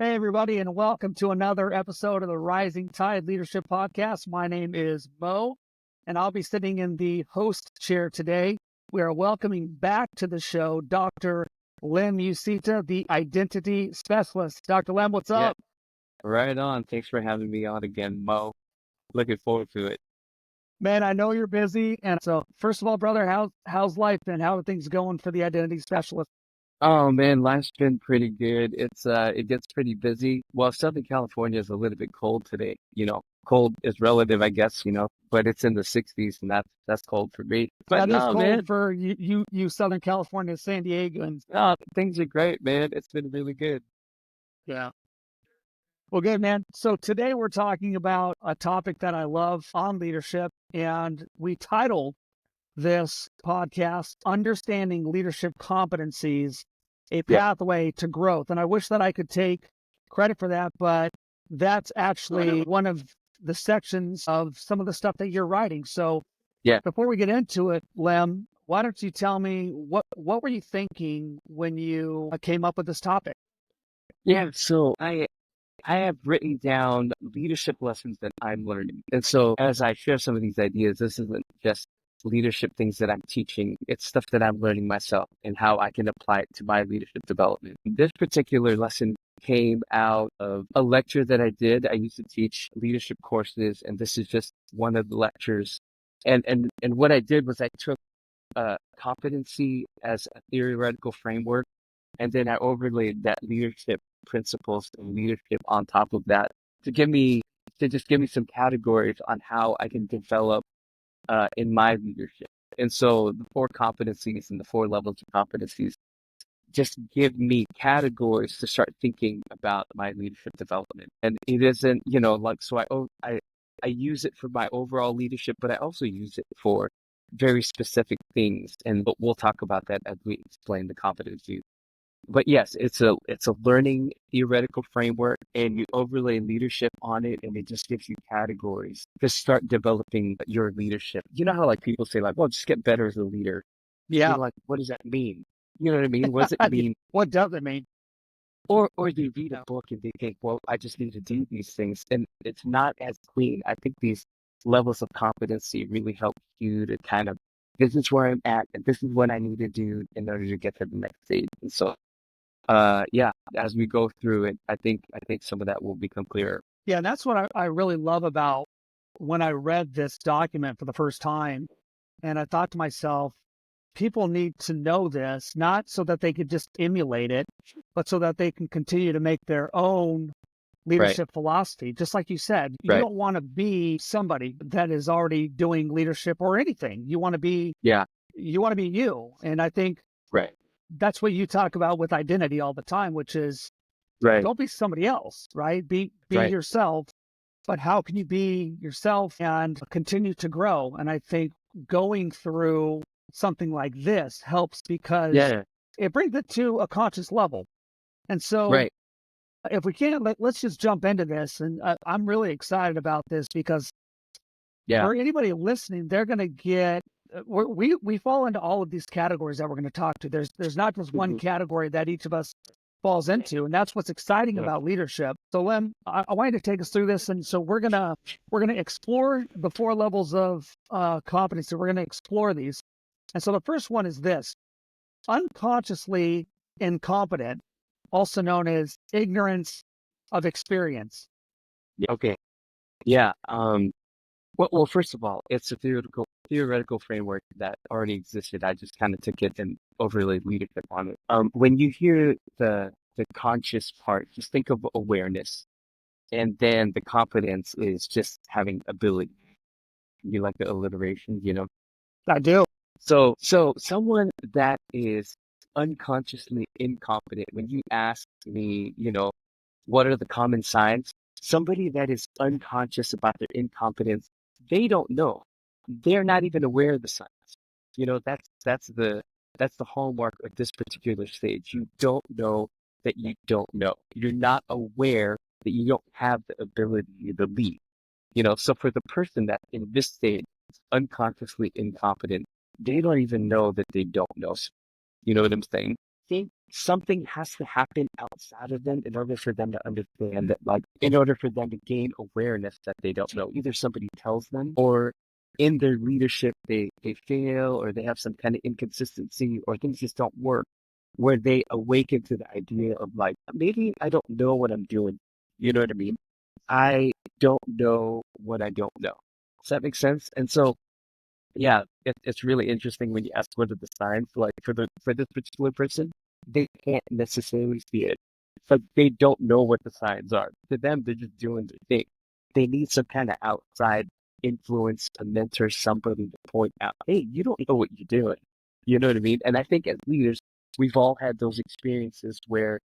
Hey, everybody, and welcome to another episode of the Rising Tide Leadership Podcast. My name is Mo, and I'll be sitting in the host chair today. We are welcoming back to the show Dr. Lem Usita, the identity specialist. Dr. Lem, what's Yeah, up? right on. Thanks for having me on again, Mo. Looking forward to it. Man, I know you're busy. And so, first of all, brother, how's life been? How are things going for the identity specialist? Oh man, life's been pretty good. It gets pretty busy. Well, Southern California is a little bit cold today. Cold is relative, I guess, but it's in the 60s and that's cold for me. But That is no, cold man, for you Southern California, San Diego. And no, things are great, man. It's been really good. yeah. Well, good, man. So today we're talking about a topic that I love on leadership, and we titled this podcast, Understanding Leadership Competencies, a Yeah. Pathway to Growth. And I wish that I could take credit for that, but that's actually one of the sections of some of the stuff that you're writing. So Yeah. before we get into it, Lem, why don't you tell me what were you thinking when you came up with this topic? Yeah. So I have written down leadership lessons that I'm learning. And so as I share some of these ideas, this isn't just leadership things that I'm teaching. It's stuff that I'm learning myself and how I can apply it to my leadership development. This particular lesson came out of a lecture that I did. I used to teach leadership courses, and this is just one of the lectures. And what I did was I took competency as a theoretical framework, and then I overlaid that leadership principles and leadership on top of that to just give me some categories on how I can develop in my leadership. And so the four competencies and the four levels of competencies just give me categories to start thinking about my leadership development. And it isn't, I use it for my overall leadership, but I also use it for very specific things. And but we'll talk about that as we explain the competencies. But yes, it's a learning theoretical framework, and you overlay leadership on it, and it just gives you categories to start developing your leadership. You know how like people say like, "Well, just get better as a leader." Yeah. Like, what does that mean? You know what I mean? What does it mean? What does it mean? Or they read a book and they think, "Well, I just need to do these things," and it's not as clean. I think these levels of competency really help you to kind of, this is where I'm at, and this is what I need to do in order to get to the next stage. And so yeah, as we go through it, I think some of that will become clearer. Yeah, and that's what I really love about when I read this document for the first time. And I thought to myself, people need to know this, not so that they could just emulate it, but so that they can continue to make their own Right, leadership philosophy. Just like you said, you right. don't want to be somebody that is already doing leadership or anything. Yeah, You want to be you. And I think right, that's what you talk about with identity all the time, which is right, don't be somebody else, right? Be right. yourself. But how can you be yourself and continue to grow? And I think going through something like this helps because Yeah, it brings it to a conscious level. And so right. if we can, let's just jump into this. And I'm really excited about this because Yeah. for anybody listening, they're going to get we fall into all of these categories that we're going to talk to. There's not just one Mhm. category that each of us falls into, and that's what's exciting Yeah. about leadership. So, Lem, I wanted to take us through this, and so we're gonna explore the four levels of competency. We're gonna explore these, and so the first one is this: unconsciously incompetent, also known as ignorance of experience. Yeah. Okay. Yeah. Well, first of all, it's a theoretical framework that already existed. I just kind of took it and overlaid leadership on it. When you hear the conscious part, just think of awareness, and then the competence is just having ability. You like the alliteration, you know? I do. So someone that is unconsciously incompetent, when you ask me, what are the common signs? Somebody that is unconscious about their incompetence, they don't know. They're not even aware of the signs. That's the hallmark of this particular stage. You don't know that you don't know. You're not aware that you don't have the ability to lead. So for the person that in this stage is unconsciously incompetent, they don't even know that they don't know. You know what I'm saying? think something has to happen outside of them in order for them to understand that, like, in order for them to gain awareness that they don't know. Either somebody tells them, or in their leadership, they fail, or they have some kind of inconsistency, or things just don't work, where they awaken to the idea of, like, maybe I don't know what I'm doing. You know what I mean? I don't know what I don't know. Does that make sense? And so, yeah, it's really interesting when you ask what are the signs. Like for this particular person, they can't necessarily see it, but they don't know what the signs are. To them, they're just doing their thing. They need some kind of outside influence, a mentor, somebody to point out, hey, you don't know what you're doing. You know what I mean? And I think as leaders, we've all had those experiences where,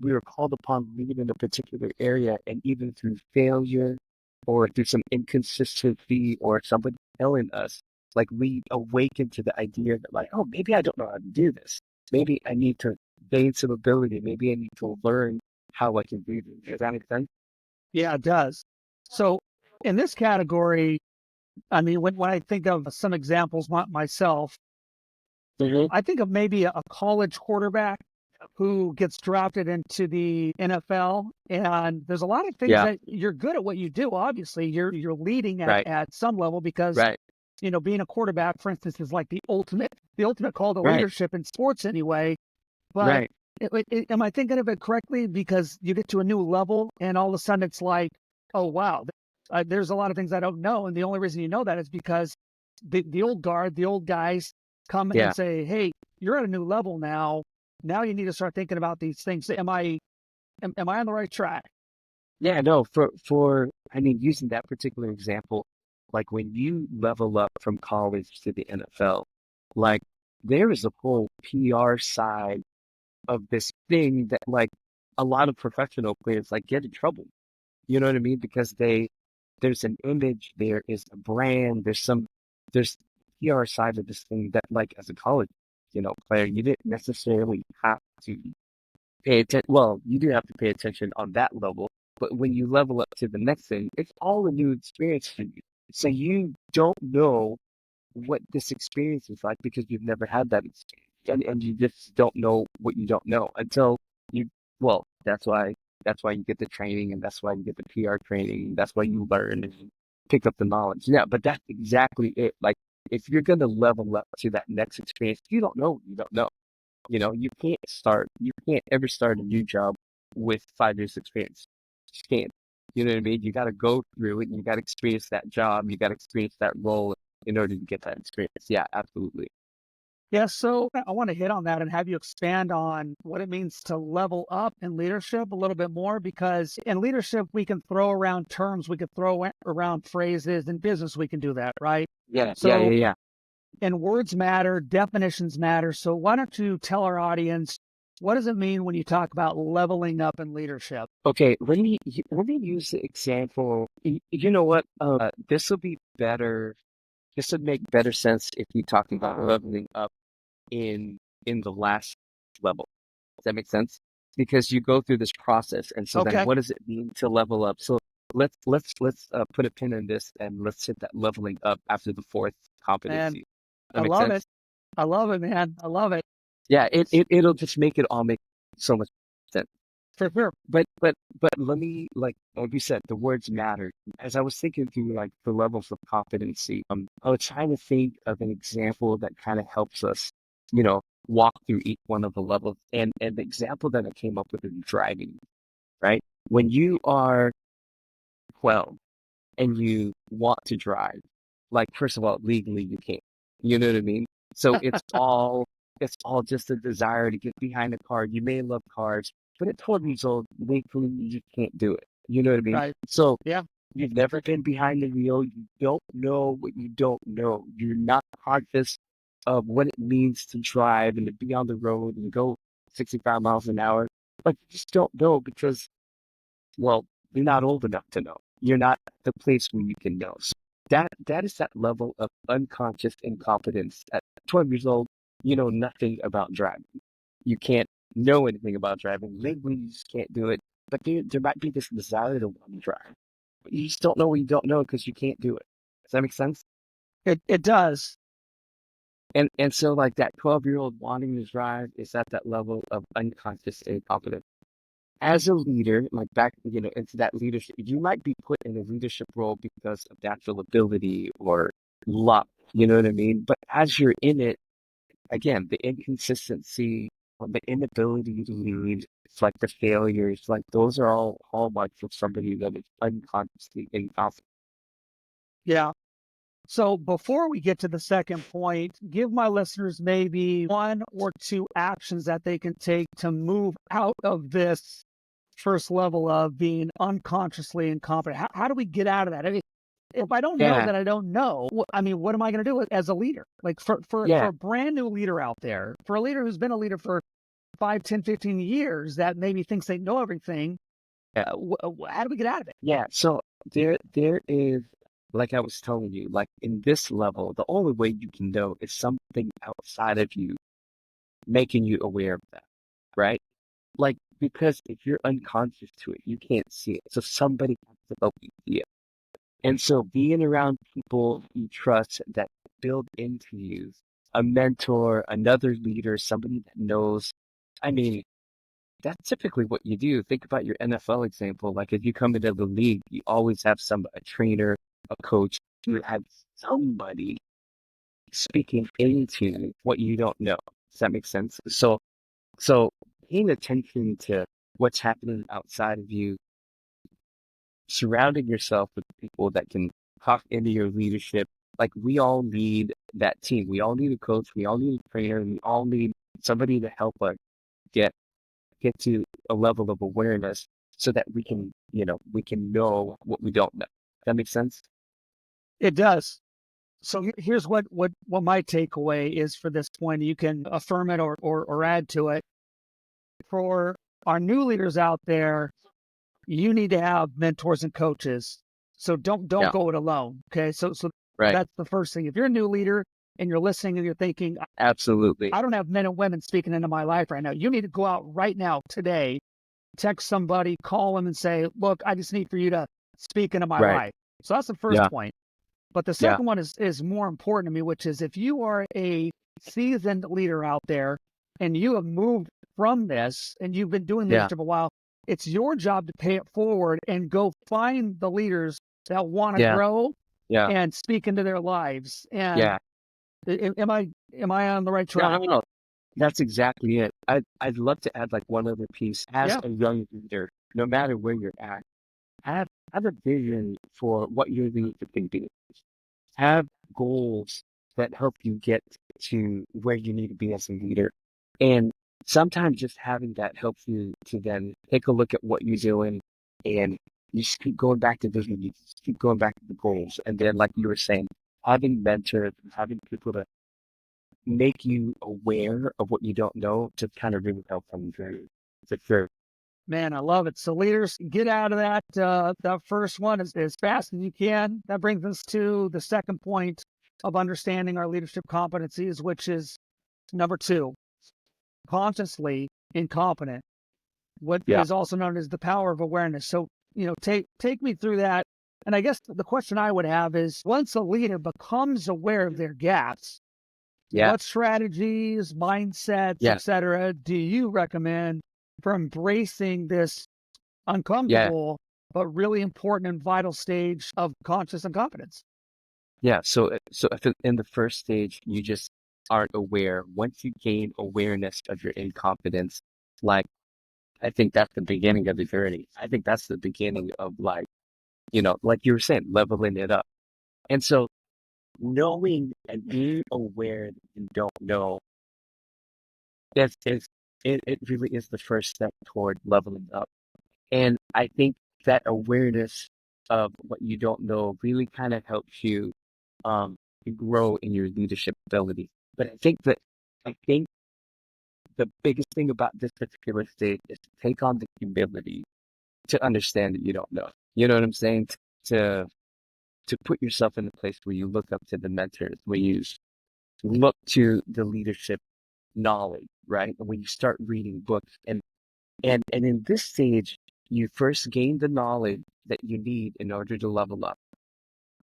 we were called upon to lead in a particular area, and even through failure or through some inconsistency or somebody telling us, like, we awaken to the idea that, like, oh, maybe I don't know how to do this. Maybe I need to gain some ability. Maybe I need to learn how I can do this. Does that make sense? Yeah, it does. So in this category, I mean, when I think of some examples myself, Hmm. I think of maybe a college quarterback who gets drafted into the NFL. And there's a lot of things Yeah. that you're good at what you do. Obviously, you're leading Right. at some level because Right. being a quarterback, for instance, is like the ultimate call to Right. leadership in sports anyway. But Right. am I thinking of it correctly? Because you get to a new level, and all of a sudden it's like, oh wow, there's a lot of things I don't know, and the only reason you know that is because the old guard, the old guys, come and Yeah. say, hey, you're at a new level now. Now you need to start thinking about these things. Am I on the right track? Yeah, no, for I mean, using that particular example, like when you level up from college to the NFL, like there is a whole PR side of this thing that, like, a lot of professional players like get in trouble. You know what I mean? Because there's an image, there is a brand, there's PR side of this thing that, like, as a college, player, you didn't necessarily have to pay attention. Well, you do have to pay attention on that level, but when you level up to the next thing, it's all a new experience for you. So you don't know what this experience is like because you've never had that experience. And you just don't know what you don't know until you, well, that's why you get the training, and that's why you get the PR training. That's why you learn and you pick up the knowledge. Yeah, but that's exactly it. Like, if you're going to level up to that next experience, you don't know what you don't know. You can't ever start a new job with 5 years experience. Just can't. You know what I mean? You got to go through it. You got to experience that job. You got to experience that role in order to get that experience. Yeah, absolutely. Yeah, so I want to hit on that and have you expand on what it means to level up in leadership a little bit more, because in leadership, we can throw around terms, we can throw around phrases. In business, we can do that, right? Yeah, yeah, yeah, So, yeah. and words matter, definitions matter. So, why don't you tell our audience, what does it mean when you talk about leveling up in leadership? Okay, let me use the example. You know what? This will be better. This would make better sense if we talked about leveling up in in the last level. Does that make sense? Because you go through this process, and so then Okay, what does it mean to level up? So let's put a pin in this, and let's hit that leveling up after the fourth man, competency. That I makes love it. sense? I love it, man. I love it. Yeah, it'll just make it all make so much sense. For sure. But let me, like you said, the words matter. As I was thinking through, like, the levels of competency, I was trying to think of an example that kind of helps us, walk through each one of the levels. And the example that I came up with is driving, right? When you are 12 and you want to drive, like, first of all, legally you can't. You know what I mean? So it's all just a desire to get behind a car. You may love cars, but at 12 years old, legally you just can't do it. You know what I mean? Right. So Yeah. you've never been behind the wheel. You don't know what you don't know. You're not conscious of what it means to drive and to be on the road and go 65 miles an hour. But you just don't know because, well, you're not old enough to know. You're not at the place where you can know. So that is that level of unconscious incompetence. At 12 years old, you know nothing about driving. You can't know anything about driving. Legally, you just can't do it. But there might be this desire to want to drive. But you just don't know what you don't know because you can't do it. Does that make sense? It does. And so like that 12-year-old wanting to drive is at that level of unconscious incompetence. As a leader, like back, into that leadership, you might be put in a leadership role because of natural ability or luck, you know what I mean? But as you're in it, again, the inconsistency, or the inability to lead, it's like the failures, like those are all hallmarks of somebody that is unconsciously incompetent. Yeah. So before we get to the second point, give my listeners maybe one or two actions that they can take to move out of this first level of being unconsciously incompetent. How do we get out of that? I mean, if I don't know Yeah, that I don't know, I mean, what am I going to do as a leader? Like for yeah, a brand new leader out there, for a leader who's been a leader for 5, 10, 15 years that maybe thinks they know everything, yeah, how do we get out of it? yeah. So there is, like I was telling you, like in this level, the only way you can know is something outside of you making you aware of that, right? Like, because if you're unconscious to it, you can't see it. So somebody has to help you see it. And so being around people you trust that build into you, a mentor, another leader, somebody that knows, I mean, that's typically what you do. Think about your NFL example. Like if you come into the league, you always have a trainer, a coach, you have somebody speaking into what you don't know. Does that make sense? So paying attention to what's happening outside of you, surrounding yourself with people that can talk into your leadership. Like we all need that team. We all need a coach. We all need a trainer. We all need somebody to help us get get to a level of awareness so that we can know what we don't know. That makes sense? It does. So here's what my takeaway is for this point. You can affirm it or add to it. For our new leaders out there, you need to have mentors and coaches. So don't Yeah. go it alone. Okay. So Right. that's the first thing. If you're a new leader and you're listening and you're thinking, Absolutely. I don't have men and women speaking into my life right now, you need to go out right now today, text somebody, call them and say, look, I just need for you to speak into my Right. life. So that's the first Yeah. point. But the Yeah. second one is more important to me, which is if you are a seasoned leader out there and you have moved from this and you've been doing Yeah. leadership a while, it's your job to pay it forward and go find the leaders that want to Yeah. grow Yeah. and speak into their lives. And Yeah. am I on the right No, no, track? no. That's exactly it. I'd love to add like one other piece. As Yeah. a young leader, no matter where you're at, have have a vision for what your leadership can be. Have goals that help you get to where you need to be as a leader. And sometimes just having that helps you to then take a look at what you're doing and you just keep going back to vision, you just keep going back to the goals. And then like you were saying, having mentors, having people to make you aware of what you don't know to kind of really help them through. For sure. Man, I love it. So leaders, get out of that first one as fast as you can. That brings us to the second point of understanding our leadership competencies, which is number two, consciously incompetent, what Yeah. is also known as the power of awareness. So, take me through that. And I guess the question I would have is once a leader becomes aware of their gaps, Yeah. what strategies, mindsets, Yeah. etc., do you recommend for embracing this Yeah. uncomfortable but really important and vital stage of conscious incompetence? Yeah. So if in the first stage, you just aren't aware, once you gain awareness of your incompetence, like, I think that's the beginning of the journey. I think that's the beginning of like, like you were saying, leveling it up. And so knowing and being aware that you don't know, it really is the first step toward leveling up. And I think that awareness of what you don't know really kind of helps you um, grow in your leadership ability. But I think the biggest thing about this particular stage is to take on the humility to understand that you don't know. You know what I'm saying? To to put yourself in a place where you look up to the mentors, where you look to the leadership knowledge, right? And when you start reading books and in this stage, you first gain the knowledge that you need in order to level up,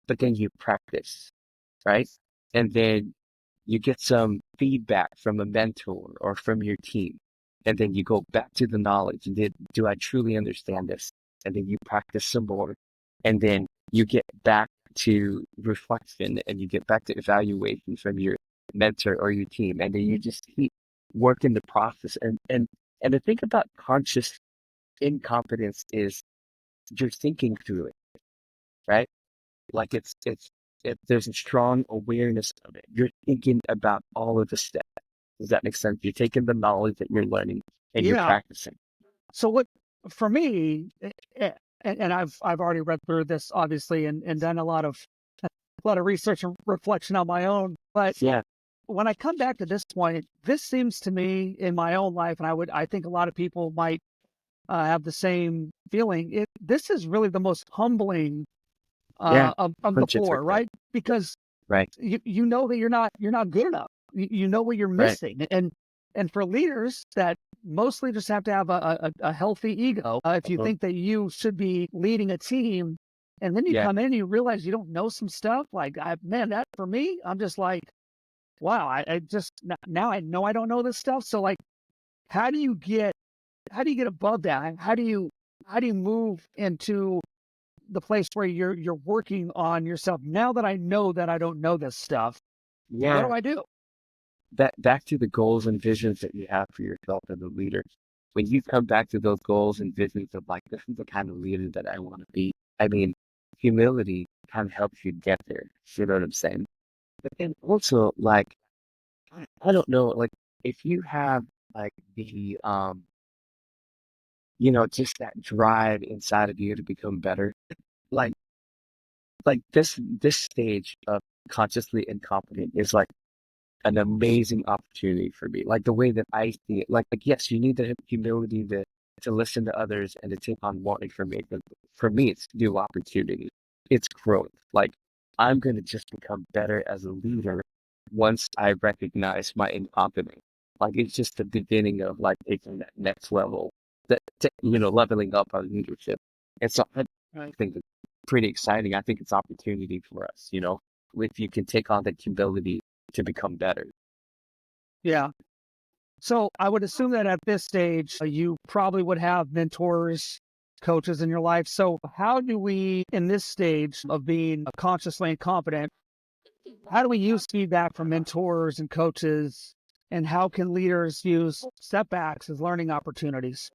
but then you practice, right? And then you get some feedback from a mentor or from your team, and then you go back to the knowledge and then, do I truly understand this? And then you practice some more, and then you get back to reflection and you get back to evaluation from your mentor or your team, and then you just keep working the process. And the thing about conscious incompetence is you're thinking through it, right? Like there's a strong awareness of it. You're thinking about all of the steps. Does that make sense? You're taking the knowledge that you're learning and you're Yeah. practicing. So what for me, and I've already read through this obviously and done a lot of research and reflection on my own. But Yeah, when I come back to this point, this seems to me in my own life, and I think a lot of people might have the same feeling. This is really the most humbling yeah. of the Couldn't you took four, that. right? Because Right, you know that you're not good enough. You know what you're right. missing, and for leaders that mostly just have to have a healthy ego. If you Uh-huh. think that you should be leading a team, and then you Yeah, come in and you realize you don't know some stuff, like man, that for me, I'm just like, wow, I just now I know I don't know this stuff. So like, how do you get how do you get above that? How do you move into the place where you're working on yourself? Now that I know that I don't know this stuff, what do yeah. I do? Back to the goals and visions that you have for yourself as a leader. When you come back to those goals and visions of like, this is the kind of leader that I want to be. I mean, humility kind of helps you get there. You know what I'm saying? But then also, like, I don't know, like, if you have like just that drive inside of you to become better, like, this stage of consciously incompetent is like an amazing opportunity for me. Like the way that I see it, like yes, you need the humility to listen to others and to take on more information. For me, it's new opportunity. It's growth. Like I'm gonna just become better as a leader once I recognize my incompetence. Like it's just the beginning of like taking that next level, leveling up our leadership. And so I Right. think it's pretty exciting. I think it's opportunity for us, if you can take on that humility to become better. Yeah. So I would assume that at this stage, you probably would have mentors, coaches in your life. So how do we, in this stage of being consciously incompetent, how do we use feedback from mentors and coaches? And how can leaders use setbacks as learning opportunities?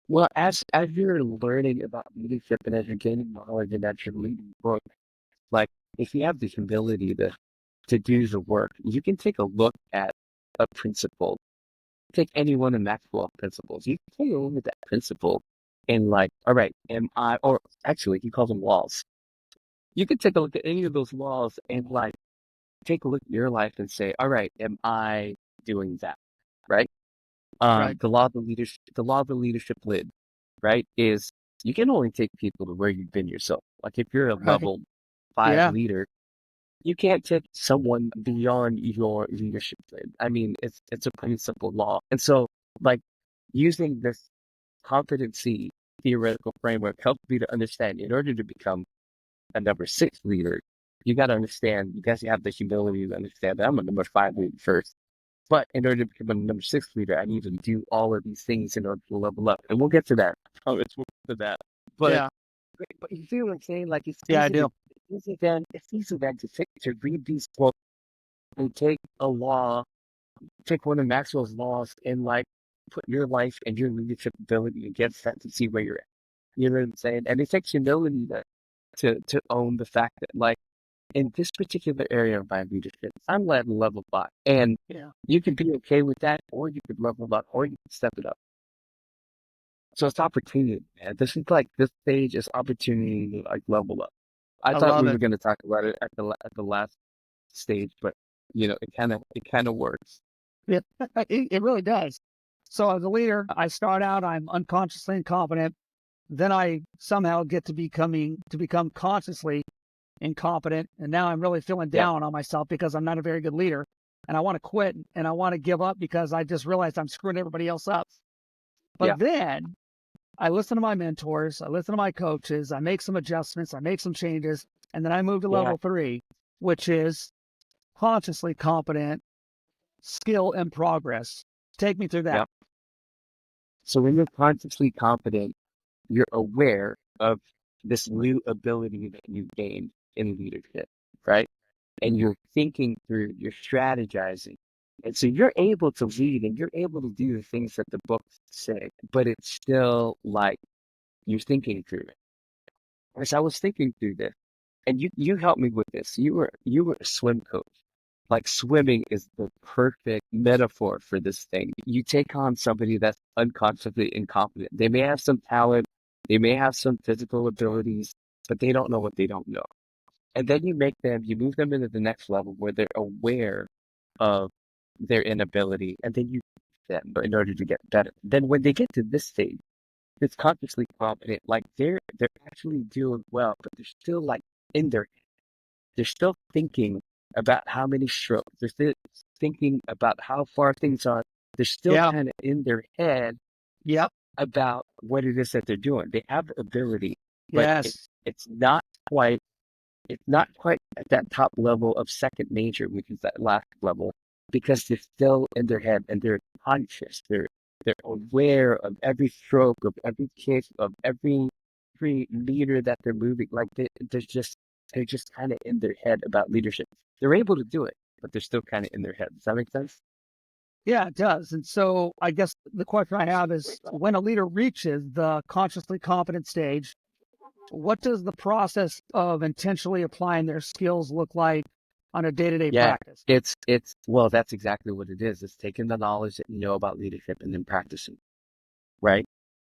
Well, as you're learning about leadership and as you're gaining knowledge and as you're leading work, like if you have the ability to do the work, you can take a look at a principle. Take any one of Maxwell's principles. You can take a look at that principle and like, all right, am I, or actually he calls them laws. You can take a look at any of those laws and like take a look at your life and say, all right, am I doing that? Right? Right. The law of the leadership lid, right, is you can only take people to where you've been yourself. Like if you're a Right. level 5 Yeah. leader, you can't take someone beyond your leadership lid. I mean, it's a pretty simple law. And so like using this competency theoretical framework helps me to understand in order to become a number 6 leader, you got to understand, you guys have the humility to understand that I'm a number 5 leader first. But in order to become a number 6 leader, I need to do all of these things in order to level up. And we'll get to that. I promise we'll get to that. But Yeah. but you see what I'm saying? Like Yeah, I do. it's easy then to read these books and take one of Maxwell's laws and like put your life and your leadership ability against that to see where you're at. You know what I'm saying? And it takes humility to own the fact that like in this particular area of my leadership, I'm at level 5. And Yeah. you can be okay with that, or you could level up, or you can step it up. So it's opportunity, man. This stage is opportunity to like level up. I I thought love we it. were going to talk about it at the last stage, but it kind of works. Yeah, it really does. So as a leader, I start out, I'm unconsciously incompetent. Then I somehow get to become consciously incompetent. And now I'm really feeling Yeah, down on myself because I'm not a very good leader. And I want to quit and I want to give up because I just realized I'm screwing everybody else up. yeah, But then I listen to my mentors, I listen to my coaches, I make some adjustments, I make some changes, and then I move to yeah, level 3, which is unconsciously competent skill and progress. Take me through that. Yep. So when you're consciously confident, you're aware of this new ability that you've gained in leadership, right? And you're thinking through, you're strategizing. And so you're able to lead and you're able to do the things that the books say, but it's still like you're thinking through it. As I was thinking through this, and you helped me with this. You were a swim coach. Like swimming is the perfect metaphor for this thing. You take on somebody that's unconsciously incompetent. They may have some talent, they may have some physical abilities, but they don't know what they don't know. And then you move them into the next level where they're aware of their inability, and then you teach them in order to get better. Then when they get to this stage, it's consciously competent, like they're actually doing well, but they're still like in their they're still thinking about how many strokes. They're still thinking about how far things are. They're still Yeah. kind of in their head Yep. about what it is that they're doing. They have the ability, but Yes. it's not quite it's not quite at that top level of second nature, which is that last level, because they're still in their head and they're conscious. They're aware of every stroke, of every kick, of every meter that they're moving. Like they're just kind of in their head about leadership. They're able to do it, but they're still kind of in their head. Does that make sense? Yeah, it does. And so I guess the question I have is when a leader reaches the consciously competent stage, what does the process of intentionally applying their skills look like on a day-to-day Yeah, practice? it's well, that's exactly what it is. It's taking the knowledge that you know about leadership and then practicing, right?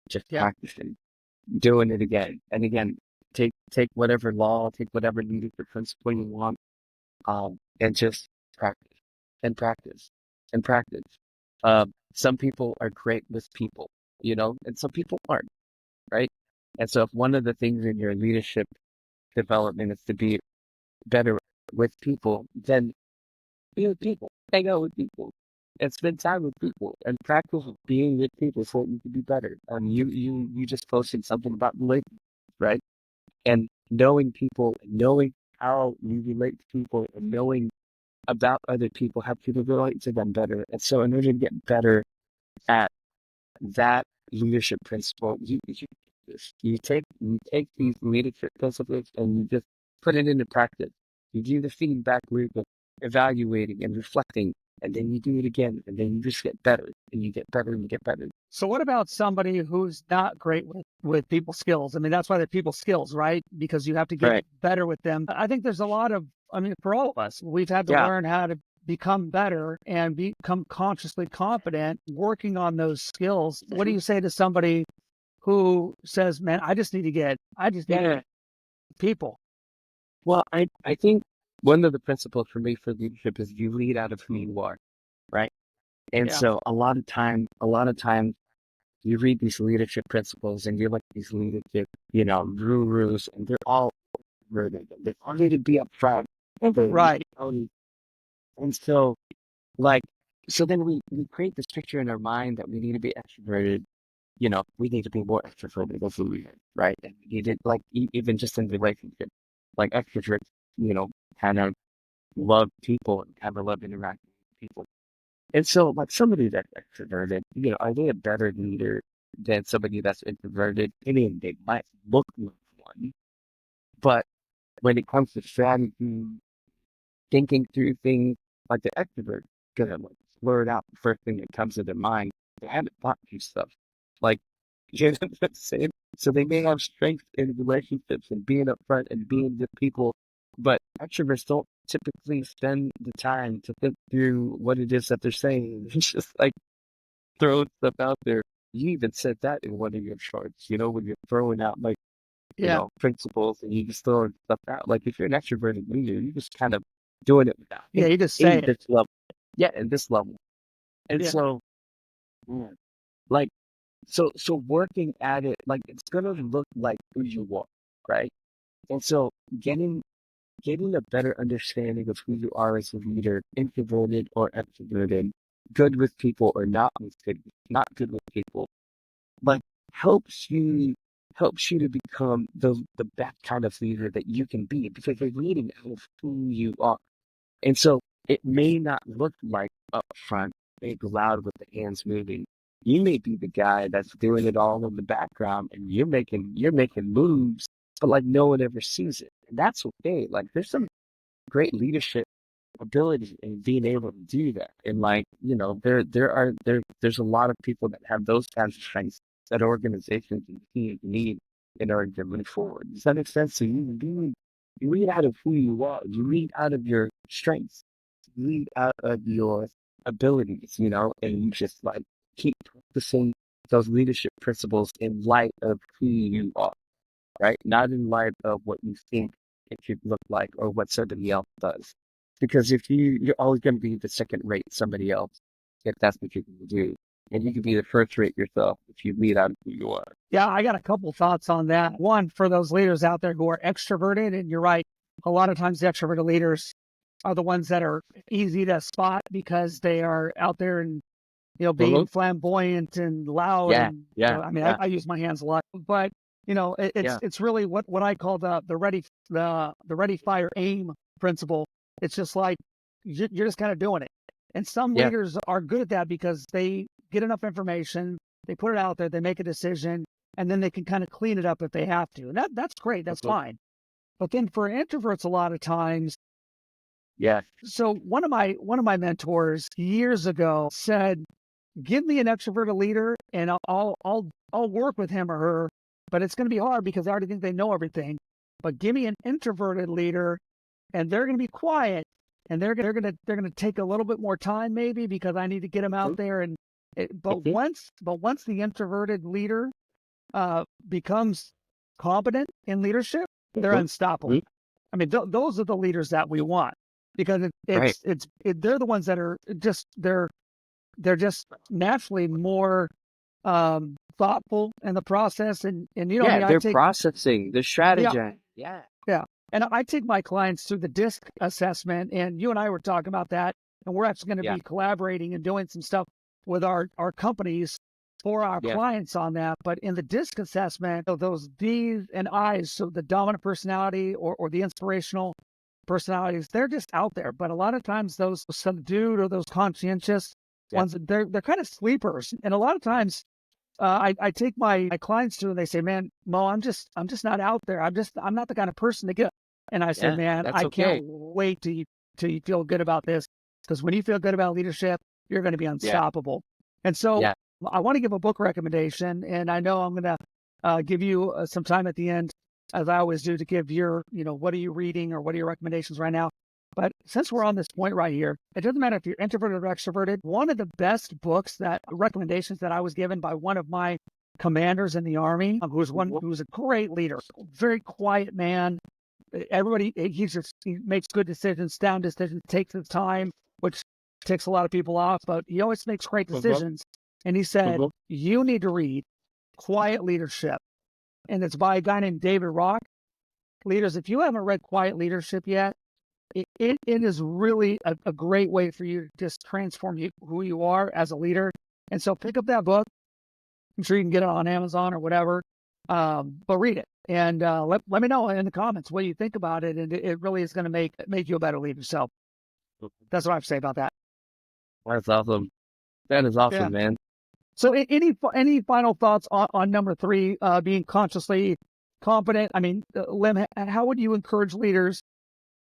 Just Yeah. practicing, doing it again and again. Take whatever law, take whatever leadership principle you want, and just practice and practice and practice. Some people are great with people, and some people aren't, right? And so if one of the things in your leadership development is to be better with people, then be with people, hang out with people, and spend time with people, and practice being with people so that you can be better. You just posted something about relationships, right? And knowing people, knowing how you relate to people, and knowing about other people, how people relate to them better. And so, in order to get better at that leadership principle, you take these leadership principles and you just put it into practice. You do the feedback loop of evaluating and reflecting, and then you do it again, and then you just get better, and you get better, and you get better. So what about somebody who's not great with people skills? I mean, that's why they're people skills, right? Because you have to get Right? better with them. I think there's a lot of, I mean, for all of us, we've had to Yeah. learn how to become better and become consciously competent working on those skills. What do you say to somebody who says, man, I just need Yeah. people? Well, I think one of the principles for me for leadership is you lead out of who you are, right? And Yeah. so a lot of times you read these leadership principles and you look at these leadership, gurus, and they're all rooted. They all need to be upfront. Right. And so, like, so then we create this picture in our mind that we need to be extroverted. We need to be more extroverted as a leader, right? And we need to, like, even just in relationships, like extroverts, kind of love people and kind of love interacting with people. And so, like somebody that's extroverted, are they a better leader than somebody that's introverted? I mean, they might look like one, but when it comes to strategy, thinking through things, like the extrovert, gonna like blurt out the first thing that comes to their mind. They haven't thought through stuff. Like, you know what I'm saying? So they may have strength in relationships and being upfront and being with people, but extroverts don't typically spend the time to think through what it is that they're saying. It's just like throwing stuff out there. You even said that in one of your charts, when you're throwing out like, Yeah. principles and you just throwing stuff out. Like if you're an extroverted leader, you're just kind of doing it without Yeah. You just say in it. this level. Yeah, in this level. And Yeah. so, yeah, like, so working at it, like it's gonna look like who you are, right? And so getting getting a better understanding of who you are as a leader, introverted or extroverted, good with people or not good with people, like helps you helps you to become the best kind of leader that you can be because you're leading out of who you are. And so it may not look like upfront, big, loud with the hands moving. You may be the guy that's doing it all in the background and you're making moves, but like no one ever sees it. And that's okay. Like there's some great leadership ability in being able to do that. And like, there's a lot of people that have those kinds of strengths that organizations and teams need in order to move forward. Does that make sense? So you lead out of who you are. You lead out of your strengths. You lead out of your abilities, and you just like keep practicing those leadership principles in light of who you are, right? Not in light of what you think it should look like or what somebody else does. Because if you're always going to be the second rate somebody else, if that's what you're going to do. And you can be the first rate yourself if you lead out of who you are. Yeah, I got a couple thoughts on that. One, for those leaders out there who are extroverted, and you're right, a lot of times the extroverted leaders are the ones that are easy to spot because they are out there and Mhm. being flamboyant and loud, Yeah, and yeah, I mean, yeah, I use my hands a lot, but it's yeah, it's really what I call the ready fire aim principle. It's just like you're just kind of doing it, and some yeah. leaders are good at that because they get enough information, they put it out there, they make a decision, and then they can kind of clean it up if they have to, and that's great, that's Mhm. fine. But then for introverts, a lot of times, Yeah, so one of my mentors years ago said, give me an extroverted leader and I'll work with him or her, but it's going to be hard because I already think they know everything. But give me an introverted leader and they're going to be quiet and they're going to take a little bit more time maybe because I need to get them out mhm, there and mhm, but once the introverted leader becomes competent in leadership, they're mhm, unstoppable. mhm. I mean, those are the leaders that we want because Right. they're the ones that are just they're just naturally more thoughtful in the process. And I Yeah, mean, I they're take processing, they're yeah, strategizing. Yeah. yeah, and I take my clients through the DISC assessment, and you and I were talking about that, and we're actually going to Yeah. be collaborating and doing some stuff with our companies for our Yeah. clients on that. But in the DISC assessment, of those D's and I's, so the dominant personality or the inspirational personalities, they're just out there. But a lot of times, those subdued or those conscientious Yeah. ones, they're kind of sleepers, and a lot of times I take my clients to and they say, "Man, Mo, I'm just not out there. I'm not the kind of person to get." And I say, Yeah. "Man, That's I can't okay. wait till you feel good about this because when you feel good about leadership, you're going to be Yeah. unstoppable." And so Yeah. I want to give a book recommendation, and I know I'm going to give you some time at the end, as I always do, to give your what are you reading or what are your recommendations right now. But since we're on this point right here, it doesn't matter if you're introverted or extroverted. One of the best books that recommendations that I was given by one of my commanders in the army, Mhm, who was a great leader, very quiet man. Everybody, he makes good decisions, sound decisions, takes his time, which takes a lot of people off, but he always makes great mhm, decisions. And he said, mhm. you need to read Quiet Leadership. And it's by a guy named David Rock. Leaders, if you haven't read Quiet Leadership yet, it is really a great way for you to just transform who you are as a leader. And so pick up that book. I'm sure you can get it on Amazon or whatever. But read it and let me know in the comments what you think about it. And it really is going to make you a better leader. So that's what I have to say about that. That's awesome. That is Yeah. awesome, man. So any final thoughts on number three, being consciously competent? I mean, Lim, how would you encourage leaders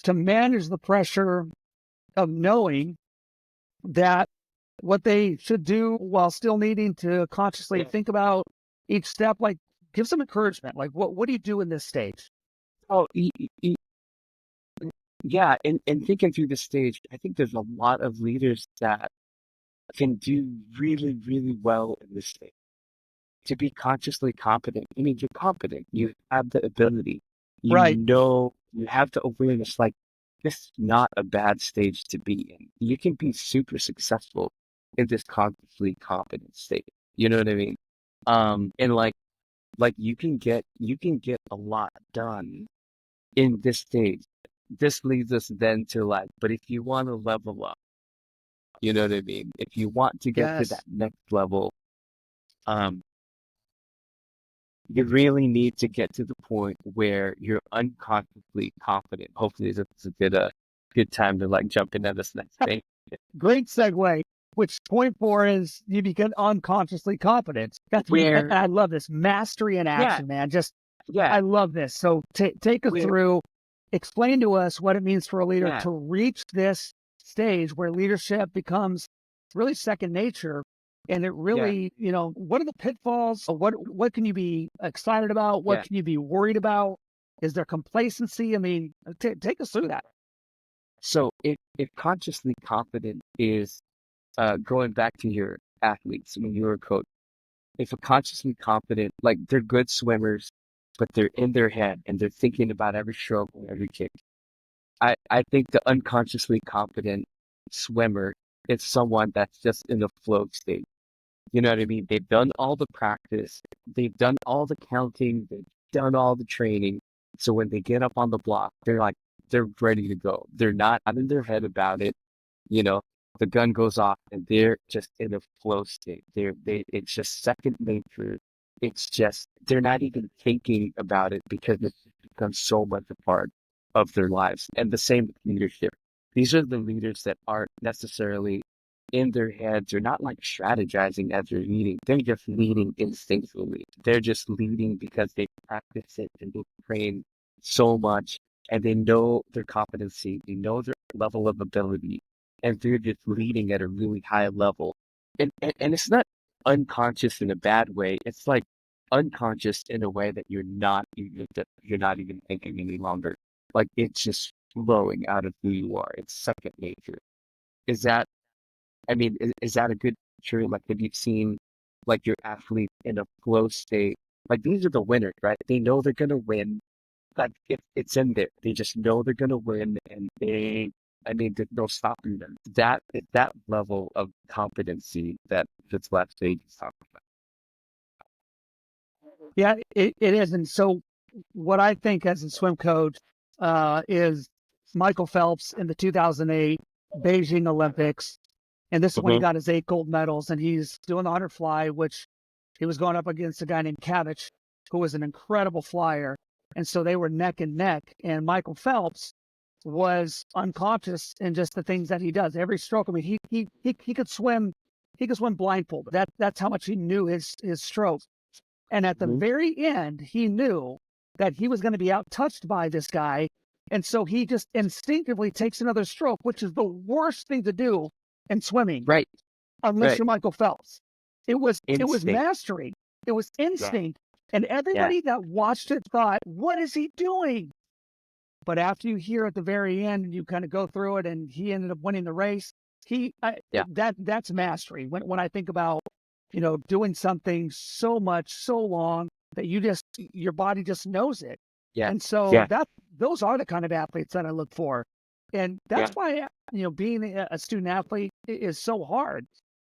to manage the pressure of knowing that what they should do while still needing to consciously Yeah. think about each step? Like, give some encouragement. Like, what do you do in this stage? Oh, yeah. And thinking through the stage, I think there's a lot of leaders that can do really, really well in this stage. To be consciously competent, I mean, you're competent. You have the ability. Right. You have the awareness. Like, this is not a bad stage to be in. You can be super successful in this consciously competent state. You know what I mean? And like you can get a lot done in this stage. This leads us then to like, but if you want to level up, you know what I mean? If you want to get to that Yes. next level, um, you really need to get to the point where you're unconsciously confident. Hopefully, this is a good good time to like jump into this next thing. Great segue. Which point four is you become unconsciously competent. Where, I love this mastery in yeah, action, man. Just yeah, I love this. So take us where, through, explain to us what it means for a leader yeah, to reach this stage where leadership becomes really second nature. And it yeah, really, what are the pitfalls? What can you be excited about? What yeah. can you be worried about? Is there complacency? I mean, take us through that. So if consciously competent is going back to your athletes when you were a coach, if a consciously competent, like they're good swimmers, but they're in their head and they're thinking about every stroke and every kick. I think the unconsciously competent swimmer is someone that's just in a flow state. You know what I mean? They've done all the practice, they've done all the counting, they've done all the training. So when they get up on the block, they're ready to go. They're not out in their head about it. You know, the gun goes off and they're just in a flow state. It's just second nature. It's just, they're not even thinking about it because it's become so much a part of their lives. And the same with leadership. These are the leaders that aren't necessarily in their heads. They're not like strategizing as they're leading. They're just leading instinctually. They're just leading because they practice it and they train so much and they know their competency. They know their level of ability and they're just leading at a really high level. And it's not unconscious in a bad way. It's like unconscious in a way that you're not even thinking any longer. Like it's just flowing out of who you are. It's second nature. Is that I mean, is that a good picture? Like, have you seen like your athlete in a flow state? Like these are the winners, right? They know they're gonna win. Like it's in there. They just know they're gonna win, and I mean, there's no stopping them. That level of competency that this last stage is talking about. Yeah, it is. And so what I think as a swim coach is Michael Phelps in the 2008 Beijing Olympics. And this is when he Hmm. got his 8 gold medals and he's doing the 100 fly, which he was going up against a guy named Kavich, who was an incredible flyer. And so they were neck and neck. And Michael Phelps was unconscious in just the things that he does. Every stroke. I mean, he could swim. He could swim blindfolded. That's how much he knew his stroke. And at the Hmm. very end, he knew that he was going to be outtouched by this guy. And so he just instinctively takes another stroke, which is the worst thing to do in swimming, Right, unless right. you're Michael Phelps. It was Instinct. mastery. It was Yeah, instinct. And yeah, everybody that watched it thought, what is he doing? But after you hear at the very end and you kind of go through it and he ended up winning the race, yeah, that's mastery. When I think about, doing something so much, so long that your body just knows it. yeah, And so yeah, those are the kind of athletes that I look for. And that's yeah, why, being a student athlete is so hard.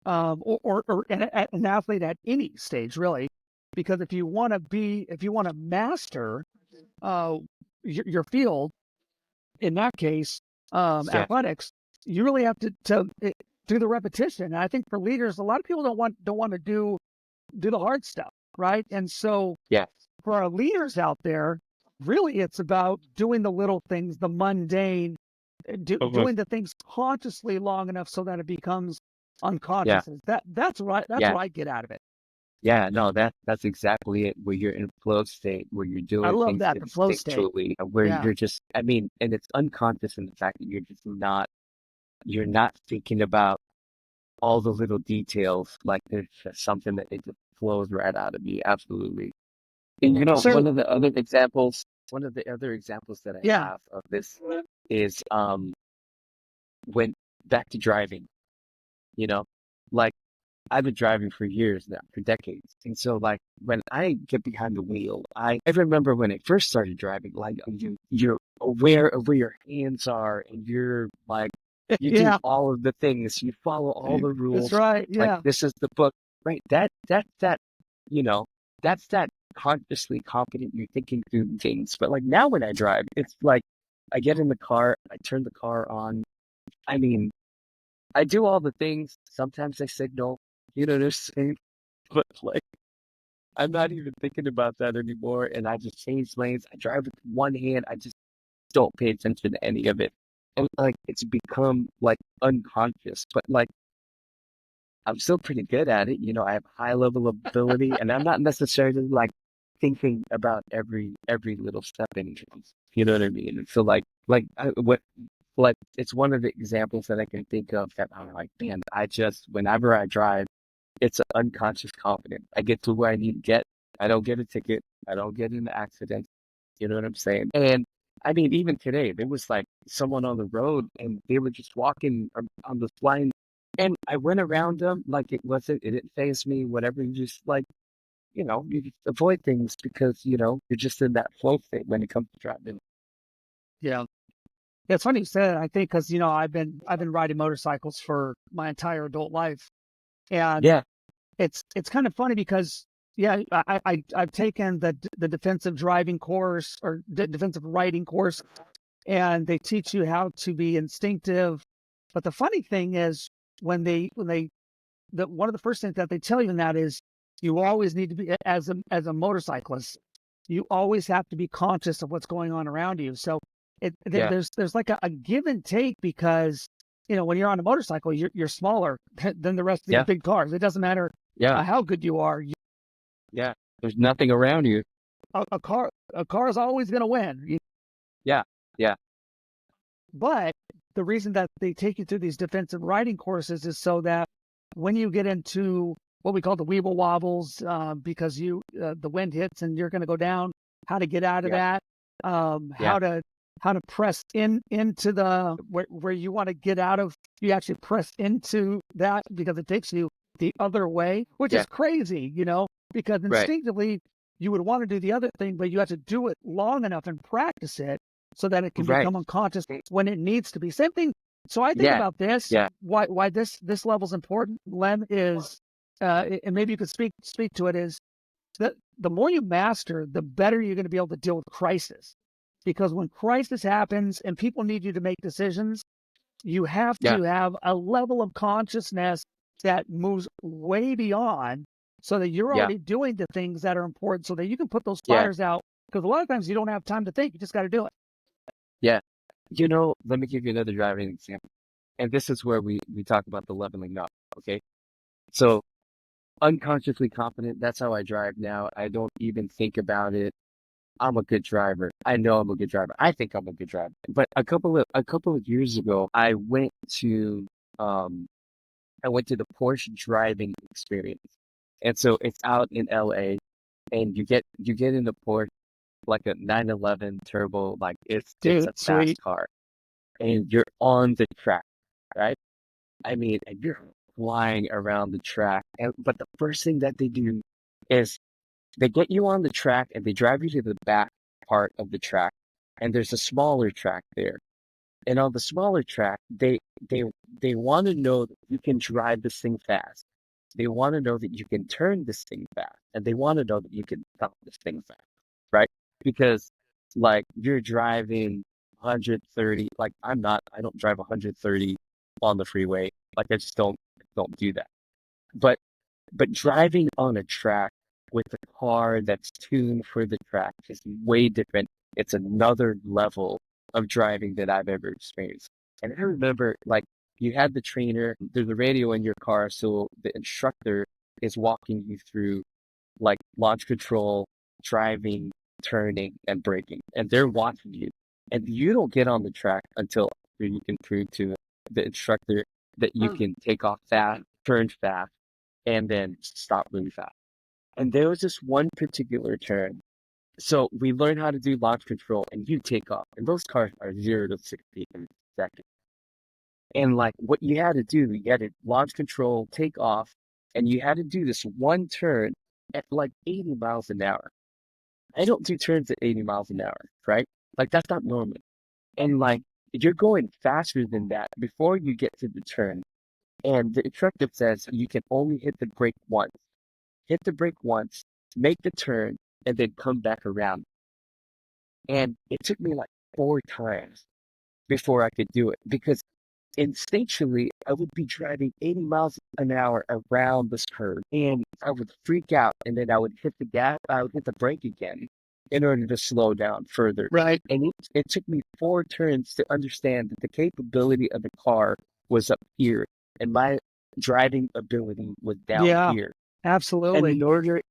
Or an athlete at any stage, really, because if you want to master uh, your field, in that case, yeah, athletics, you really have to do the repetition. And I think for leaders, a lot of people don't want to do the hard stuff, right? And so yeah. for our leaders out there, really, it's about doing the little things, the mundane, Mhm. doing the things consciously long enough so that it becomes Yeah, unconscious. That's right. That's yeah. what I get out of it. Yeah, no, that's exactly it. Where you're in flow state, where you're I doing love things that, the flow state. instinctually, where Yeah. you're just, I mean, and it's unconscious in the fact that you're not thinking about all the little details. Like there's just something that it just flows right out of you. Absolutely. And So one of the other examples that I yeah, have of this is when back to driving. You know, like. I've been driving for years now, for decades. And so like when I get behind the wheel, I remember when I first started driving, like you're aware of where your hands are and you're like you do yeah, all of the things, you follow all the that's rules, right. like Yeah. this is the book. Right. That you know, that's that consciously competent you're thinking through things. But like now when I drive, it's like I get in the car, I turn the car on. I mean, I do all the things. Sometimes I signal, there's saying, but like I'm not even thinking about that anymore. And I just change lanes. I drive with one hand. I just don't pay attention to any of it. And like it's become like unconscious, but like I'm still pretty good at it. You know, I have high level of ability and I'm not necessarily like thinking about every little step in things. You know what I mean? And so what like it's one of the examples that I can think of that I'm like, man, I just whenever I drive, it's an unconscious confidence. I get to where I need to get. I don't get a ticket. I don't get in an accident. You know what I'm saying? And I mean, even today, there was like someone on the road and they were just walking on the line. And I went around them like it didn't faze me, whatever. You just like, you just avoid things because, you're just in that flow state when it comes to driving. Yeah. Yeah, it's funny you said that. I think because I've been riding motorcycles for my entire adult life, and Yeah, it's kind of funny because yeah, I've taken the defensive driving course or defensive riding course, and they teach you how to be instinctive. But the funny thing is when they one of the first things that they tell you in that is you always need to be as a motorcyclist, you always have to be conscious of what's going on around you. So yeah, there's like a give and take because when you're on a motorcycle, you're smaller than the rest of these yeah, big cars. It doesn't matter yeah, how good you are. yeah. There's nothing around you. A car is always going to win. Yeah, yeah, But the reason that they take you through these defensive riding courses is so that when you get into what we call the weeble wobbles, because the wind hits and you're going to go down, how to get out of yeah, that, yeah, how to press into the where you want to get out of. You actually press into that because it takes you the other way, which yeah. is crazy, because Right, instinctively you would want to do the other thing, but you have to do it long enough and practice it so that it can right. become unconscious when it needs to be. Same thing. So I think Yeah, about this. yeah, Why this level is important, Len, is and maybe you could speak to it, is that the more you master, the better you're going to be able to deal with crisis. Because when crisis happens and people need you to make decisions, you have yeah, to have a level of consciousness that moves way beyond so that you're yeah, already doing the things that are important so that you can put those yeah, fires out. Because a lot of times you don't have time to think. You just got to do it. yeah. Let me give you another driving example. And this is where we talk about the leveling up. Okay. So unconsciously confident, that's how I drive now. I don't even think about it. I'm a good driver. I know I'm a good driver. I think I'm a good driver. But a couple of years ago, um I went to the Porsche driving experience. And so it's out in LA and you get in the Porsche like a 911 turbo, like it's a Dude, fast sweet. car and you're on the track, right? I mean, and you're flying around the track. But the first thing that they do is they get you on the track and they drive you to the back part of the track. And there's a smaller track there. And on the smaller track, they they want to know that you can drive this thing fast. They want to know that you can turn this thing fast. And they want to know that you can stop this thing fast, right? Because like you're driving 130, like I don't drive 130 on the freeway. Like I just don't do that. But driving on a track with a car that's tuned for the track is way different. It's another level of driving that I've ever experienced. And I remember like you had the trainer, there's a radio in your car, so the instructor is walking you through like launch control, driving, turning, and braking. And they're watching you. And you don't get on the track until you can prove to the instructor that you can take off fast, turn fast, and then stop really fast. And there was this one particular turn. So we learned how to do launch control and you take off. And those cars are 0 to 60 in a second. And like what you had to do, you had to launch control, take off, and you had to do this one turn at like 80 miles an hour. I don't do turns at 80 miles an hour, right? Like that's not normal. And like you're going faster than that before you get to the turn. And the instructor says you can only hit the brake once. Hit the brake once, make the turn, and then come back around. And it took me like 4 times before I could do it because instinctually I would be driving 80 miles an hour around this curve and I would freak out and then I would hit the gas, I would hit the brake again in order to slow down further. Right. And it took me 4 turns to understand that the capability of the car was up here and my driving ability was down Yeah, here. And absolutely. in order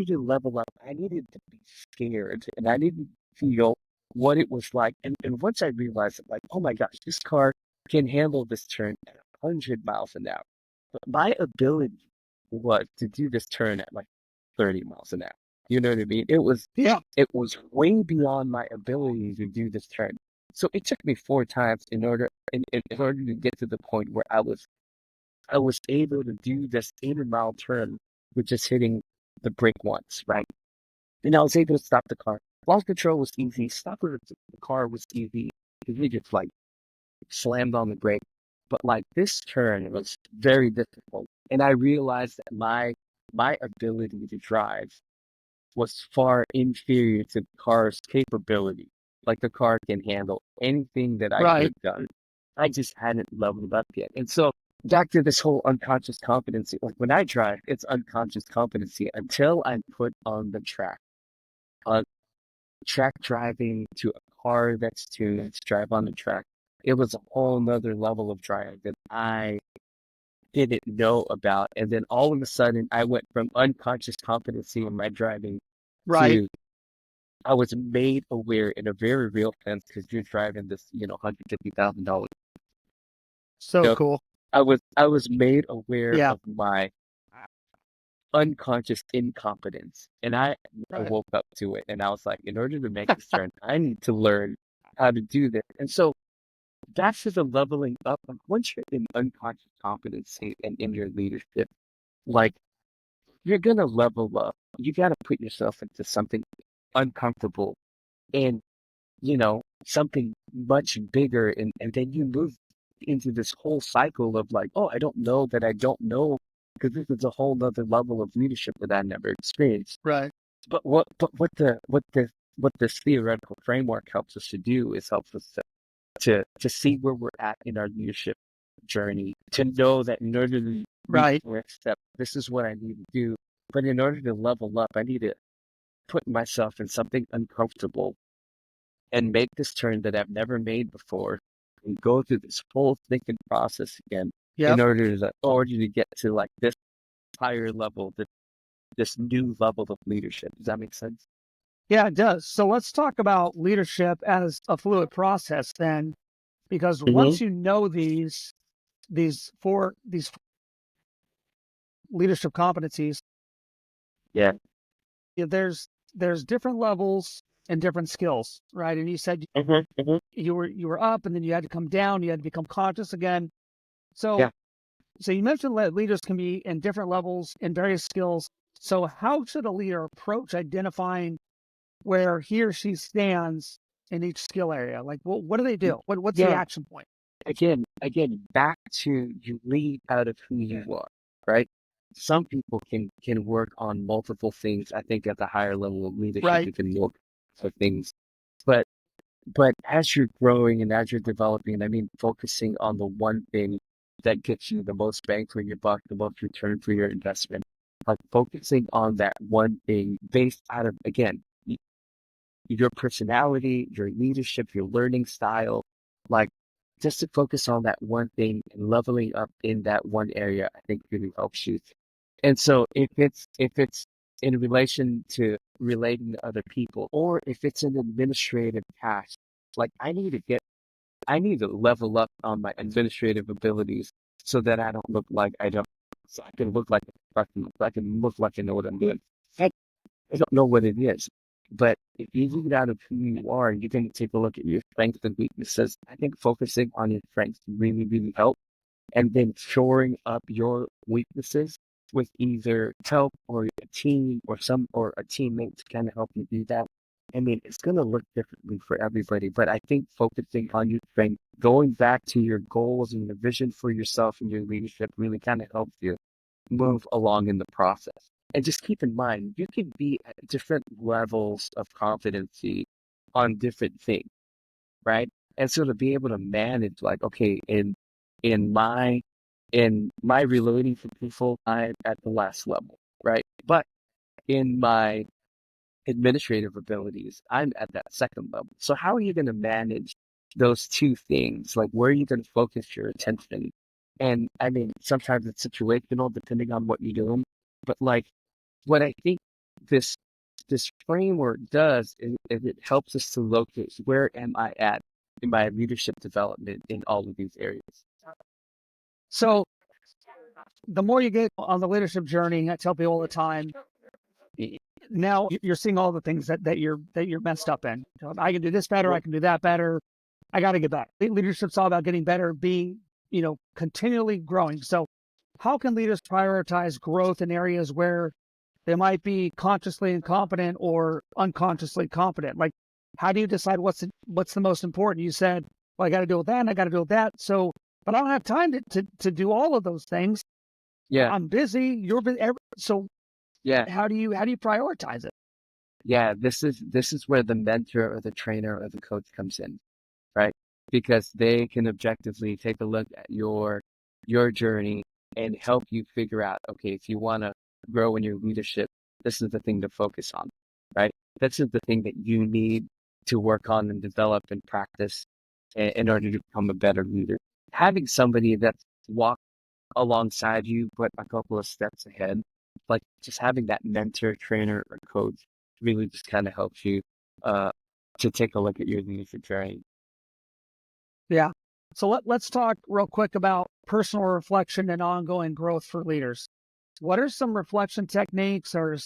to level up, I needed to be scared and I didn't feel what it was like. And once I realized it, like, oh my gosh, this car can handle this turn at 100 miles an hour. But my ability was to do this turn at like 30 miles an hour. You know what I mean? Yeah. It was way beyond my ability to do this turn. So it took me 4 times in order to get to the point where I was able to do this 80-mile turn with just hitting the brake once, right? And I was able to stop the car. Lost control was easy. Stopping the car was easy because we just like slammed on the brake. But like this turn was very difficult. And I realized that my ability to drive was far inferior to the car's capability. Like the car can handle anything that I could Right. have done. I just hadn't leveled up yet. And so back to this whole unconscious competency. Like when I drive, it's unconscious competency until I'm put on the track. On track driving to a car that's tuned to drive on the track. It was a whole nother level of driving that I didn't know about. And then all of a sudden I went from unconscious competency in my driving Right. to I was made aware in a very real sense because you're driving this, $150,000. So You know, cool. I was made aware Yeah. of my unconscious incompetence, and I Right. woke up to it, and I was like, in order to make this turn, I need to learn how to do this. And so that's just a leveling up. Like once you're in unconscious competency and in your leadership, like you're gonna level up. You gotta put yourself into something uncomfortable and something much bigger. And then you move into this whole cycle of like, oh, I don't know that I don't know, because this is a whole other level of leadership that I never experienced. Right. But what this theoretical framework helps us to do is helps us to see where we're at in our leadership journey, to know that in order to reach Right. the next step, this is what I need to do. But in order to level up, I need to put myself in something uncomfortable and make this turn that I've never made before and go through this whole thinking process again in Yep. order to get to like this higher level, this new level of leadership. Does that make sense? Yeah, it does. So let's talk about leadership as a fluid process then, because Mm-hmm. once you know these leadership competencies, Yeah. there's different levels and different skills, right? And you said Mm-hmm. Mm-hmm. you were up and then you had to come down, you had to become conscious again. So Yeah. so you mentioned that leaders can be in different levels and various skills. So how should a leader approach identifying where he or she stands in each skill area? Like, what do they do? What's the Yeah. action point? Again, back to you lead out of who you are, right? Some people can work on multiple things. I think at the higher level of leadership, Right, you can look for things. But But as you're growing and as you're developing, I mean, focusing on the one thing that gets you the most bang for your buck, the most return for your investment, like focusing on that one thing based out of, again, your personality, your leadership, your learning style, like just to focus on that one thing and leveling up in that one area, I think really helps you. And so if it's in relation to relating to other people, or if it's an administrative task, like I need to level up on my administrative abilities so that I don't look like I don't, so I can look like a professional, so I can look like I know what I'm doing. I, I don't know what it is, but if you lead out of who you are, you can take a look at your strengths and weaknesses. I think focusing on your strengths really, really helps, and then shoring up your weaknesses with either help or a team or a teammate to kind of help you do that. I mean, it's going to look differently for everybody, but I think focusing on your strength, going back to your goals and the vision for yourself and your leadership really kind of helps you move along in the process. And just keep in mind, you can be at different levels of competency on different things, right? And so to be able to manage, like, okay, in my in my relating to people, I'm at the last level, right? But in my administrative abilities. I'm at that second level. So how are you going to manage those two things? Like, where are you going to focus your attention? And I mean, sometimes it's situational depending on what you're doing. But like, what I think this this framework does is it helps us to locate where am I at in my leadership development in all of these areas. So the more you get on the leadership journey, I tell people all the time, now you're seeing all the things that you're messed up in. I can do this better. I can do that better. I got to get better. Leadership's all about getting better, being, continually growing. So how can leaders prioritize growth in areas where they might be consciously incompetent or unconsciously competent? Like, how do you decide what's the most important? You said, well, I got to deal with that and I got to deal with that. So, but I don't have time to do all of those things. Yeah, I'm busy. You're busy. So yeah. how do you prioritize it? Yeah, this is where the mentor or the trainer or the coach comes in, right? Because they can objectively take a look at your journey and help you figure out, okay, if you want to grow in your leadership, this is the thing to focus on, right? This is the thing that you need to work on and develop and practice in order to become a better leader. Having somebody that's walked alongside you, but a couple of steps ahead, like just having that mentor, trainer, or coach really just kind of helps you uh, to take a look at your leadership journey. Yeah. So let's talk real quick about personal reflection and ongoing growth for leaders. What are some reflection techniques or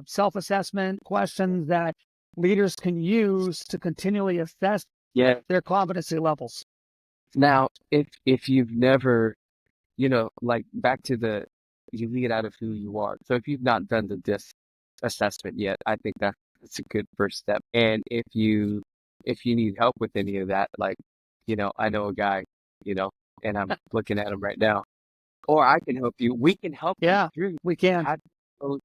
self-assessment questions that leaders can use to continually assess Yeah. their competency levels? Now, if you've never, like back to you lead out of who you are. So if you've not done the DISC assessment yet, I think that's a good first step. And if you need help with any of that, like, I know a guy, and I'm looking at him right now, or I can help you. We can help you Yeah, through we can. having a coach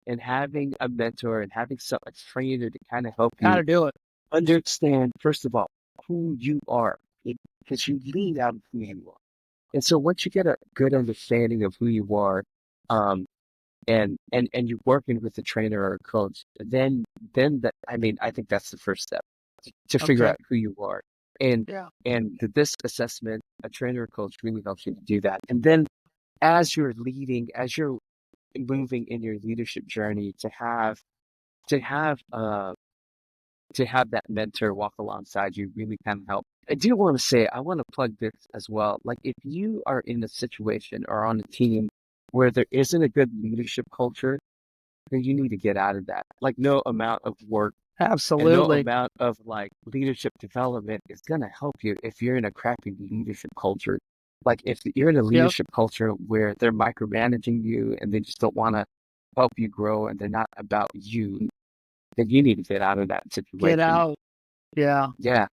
and having a mentor and having a trainer to kind of help Got you to do it. understand, first of all, who you are, because you lead out of who you are. And so once you get a good understanding of who you are, um, and you're working with a trainer or a coach, then that, I mean, I think that's the first step to figure Okay. out who you are. And Yeah. this assessment, a trainer or coach really helps you to do that. And then as you're leading, as you're moving in your leadership journey, to have uh to have that mentor walk alongside you really kind of help. I do want to say, I want to plug this as well. Like, if you are in a situation or on a team where there isn't a good leadership culture, then you need to get out of that. Like, no amount of work and no Absolutely. amount of like leadership development is going to help you if you're in a crappy leadership culture. Like, if you're in a Yep. leadership culture where they're micromanaging you and they just don't want to help you grow and they're not about you, then you need to get out of that Get situation. out. Yeah. Yeah.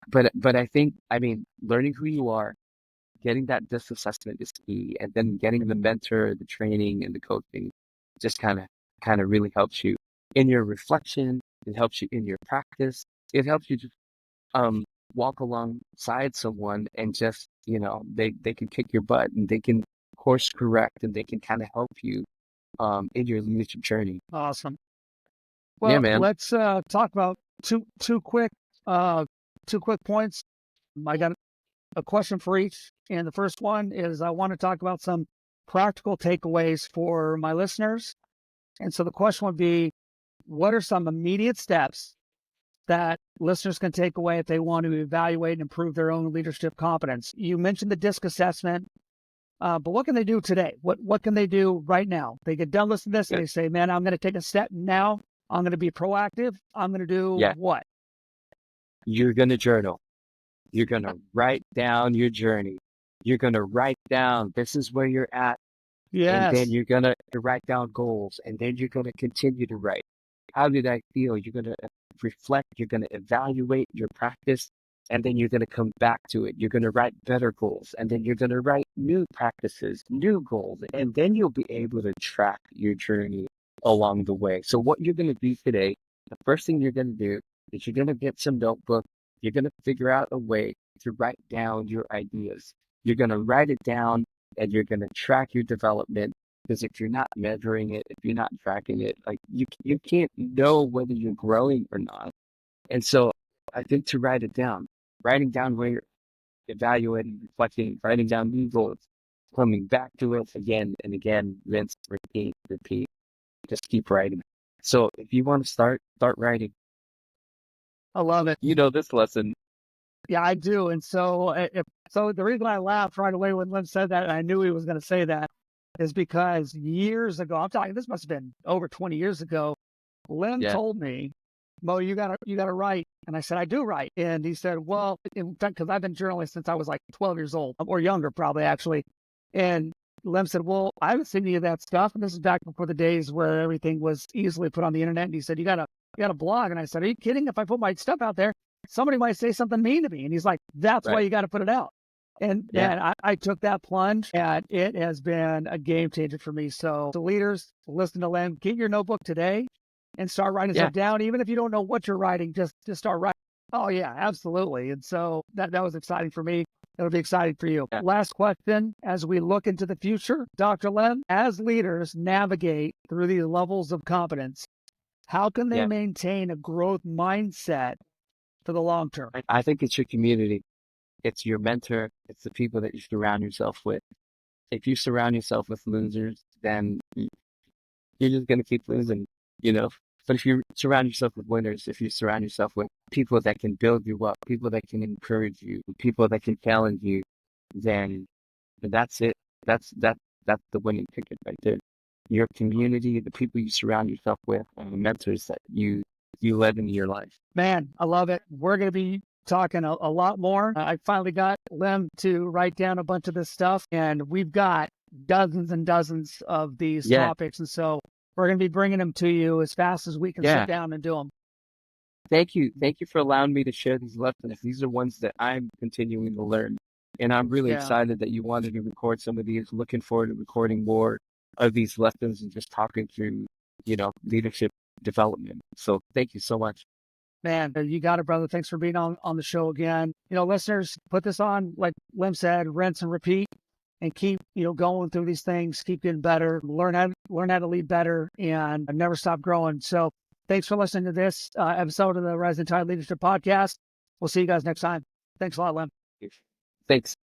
But I think, I mean, learning who you are, getting that DISC assessment is key, and then getting the mentor, the training, and the coaching just kind of really helps you in your reflection. It helps you in your practice. It helps you just um walk alongside someone and just, they can kick your butt and they can course correct and they can kind of help you in your leadership journey. Awesome. Yeah, Well, man. let's talk about uh two quick points. I got a question for each. And the first one is I want to talk about some practical takeaways for my listeners. And so the question would be, what are some immediate steps that listeners can take away if they want to evaluate and improve their own leadership competence? You mentioned the DISC assessment, but what can they do today? What can they do right now? They get done listening to this and Yeah. they say, man, I'm going to take a step now. I'm going to be proactive. I'm going to do Yeah. what? You're gonna journal. You're going to write down your journey. You're going to write down this is where you're at. And then Yes. you're going to write down goals. And then you're going to continue to write. How did I feel? You're going to reflect. You're going to evaluate your practice. And then you're going to come back to it. You're going to write better goals. And then you're going to write new practices, new goals. And then you'll be able to track your journey along the way. So what you're going to do today, the first thing you're going to do is you're going to get some notebook. You're going to figure out a way to write down your ideas. You're going to write it down and you're going to track your development. Because if you're not measuring it, if you're not tracking it, like you can't know whether you're growing or not. And so I think to writing down where you're evaluating, reflecting, writing down new goals, coming back to it again and again, rinse, repeat, repeat, just keep writing. So if you want to start writing. I love it. You know this lesson. Yeah, I do. And so, so the reason I laughed right away when Lynn said that, and I knew he was going to say that, is because years ago, I'm talking, this must have been over 20 years ago, Lynn Yeah, told me, Mo, you gotta write. And I said, I do write. And he said, well, in fact, because I've been journaling since I was like 12 years old or younger, probably actually. And Lem said, well, I haven't seen any of that stuff. And this is back before the days where everything was easily put on the internet. And he said, you got a blog. And I said, are you kidding? If I put my stuff out there, somebody might say something mean to me. And he's like, that's why right. you got to put it out. And Yeah, man, I took that plunge and it has been a game changer for me. So the leaders, listen to Lem, get your notebook today and start writing yeah, stuff down. Even if you don't know what you're writing, just start writing. Oh yeah, absolutely. And so that was exciting for me. It'll be exciting for you. yeah, Last question, as we look into the future, Dr. Lem, as leaders navigate through these levels of competence, how can they yeah. maintain a growth mindset for the long term? I think it's your community. It's your mentor. It's the people that you surround yourself with. If you surround yourself with losers, then you're just gonna keep losing, you know. But if you surround yourself with winners, if you surround yourself with people that can build you up, people that can encourage you, people that can challenge you, then that's it. That's the winning ticket right there. Your community, the people you surround yourself with, and the mentors that you let into your life. Man, I love it. We're going to be talking a lot more. I finally got Lem to write down a bunch of this stuff, and we've got dozens and dozens of these Yeah, topics. And so we're going to be bringing them to you as fast as we can sit yeah. down and do them. Thank you. Thank you for allowing me to share these lessons. These are ones that I'm continuing to learn. And I'm really Yeah, excited that you wanted to record some of these. Looking forward to recording more of these lessons and just talking through, leadership development. So thank you so much. man, you got it, brother. Thanks for being on the show again. Listeners, put this on, like Lem said, rinse and repeat. And keep going through these things, keep getting better, learn how to lead better, and never stop growing. So thanks for listening to this episode of the Rising Tide Leadership Podcast. We'll see you guys next time. Thanks a lot, Lem. Thanks.